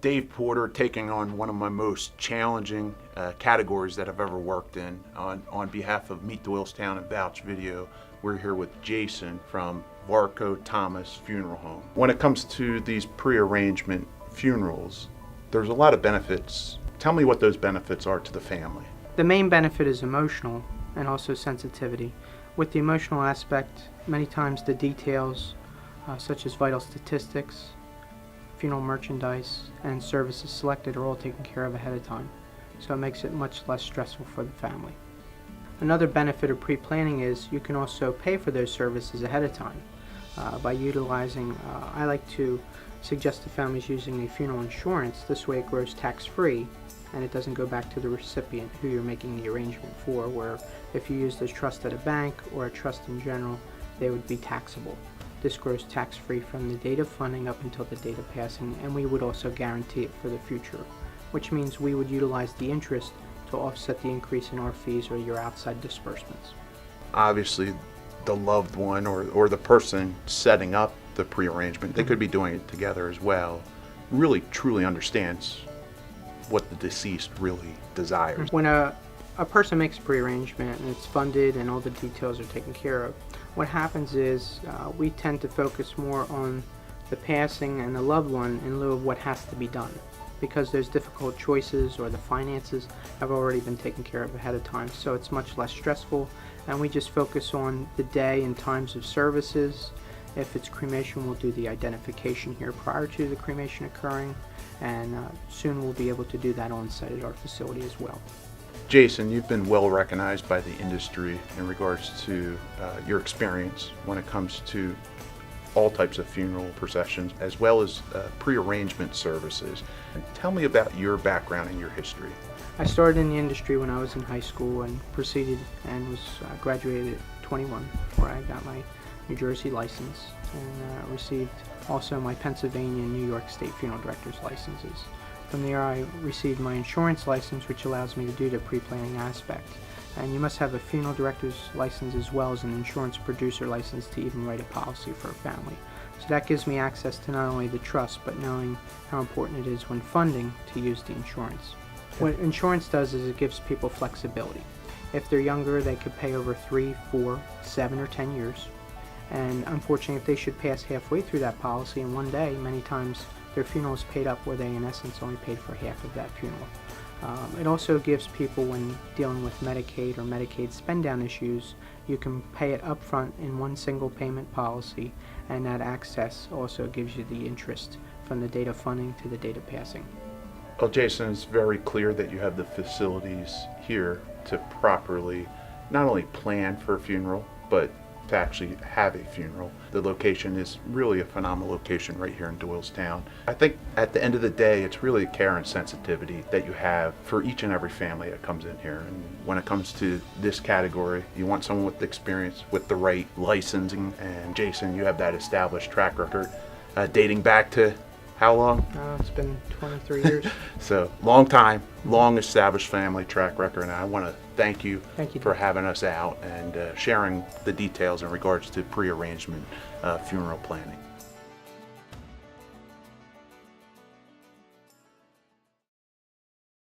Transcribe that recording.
Dave Porter, taking on one of my most challenging categories that I've ever worked in. On behalf of Meet Doylestown and Vouch Video, we're here with Jason from Varcoe-Thomas Funeral Home. When it comes to these prearrangement funerals, there's a lot of benefits. Tell me what those benefits are to the family. The main benefit is emotional and also sensitivity. With the emotional aspect, many times the details such as vital statistics, funeral merchandise, and services selected are all taken care of ahead of time, so it makes it much less stressful for the family. Another benefit of pre-planning is you can also pay for those services ahead of time by utilizing, I like to suggest to families using a funeral insurance. This way it grows tax-free and it doesn't go back to the recipient who you're making the arrangement for, where if you used a trust at a bank or a trust in general, they would be taxable. This grows tax-free from the date of funding up until the date of passing, and we would also guarantee it for the future, which means we would utilize the interest to offset the increase in our fees or your outside disbursements. Obviously, the loved one or the person setting up the prearrangement, they could be doing it together as well, really truly understands what the deceased really desires. When a person makes a prearrangement and it's funded and all the details are taken care of, what happens is we tend to focus more on the passing and the loved one in lieu of what has to be done, because those difficult choices or the finances have already been taken care of ahead of time, so it's much less stressful, and we just focus on the day and times of services. If it's cremation, we'll do the identification here prior to the cremation occurring, and soon we'll be able to do that on site at our facility as well. Jason, you've been well recognized by the industry in regards to your experience when it comes to all types of funeral processions as well as prearrangement services. And tell me about your background and your history. I started in the industry when I was in high school and proceeded and was graduated at 21, where I got my New Jersey license and received also my Pennsylvania and New York State funeral director's licenses. From there I received my insurance license, which allows me to do the pre-planning aspect. And you must have a funeral director's license as well as an insurance producer license to even write a policy for a family. So that gives me access to not only the trust, but knowing how important it is when funding to use the insurance. What insurance does is it gives people flexibility. If they're younger, they could pay over 3, 4, 7, or 10 years. And unfortunately, if they should pass halfway through that policy in one day, many times their funeral is paid up where they in essence only paid for half of that funeral. It also gives people, when dealing with Medicaid or Medicaid spend-down issues, you can pay it up front in one single payment policy, and that access also gives you the interest from the date of funding to the date of passing. Well, Jason, it's very clear that you have the facilities here to properly not only plan for a funeral, but to actually have a funeral. The location is really a phenomenal location right here in Doylestown. I think at the end of the day, it's really care and sensitivity that you have for each and every family that comes in here. And when it comes to this category, you want someone with experience, with the right licensing, and Jason, you have that established track record dating back to how long? It's been 23 years. So long time, long established family track record, and I want to thank you for having us out and sharing the details in regards to prearrangement funeral planning.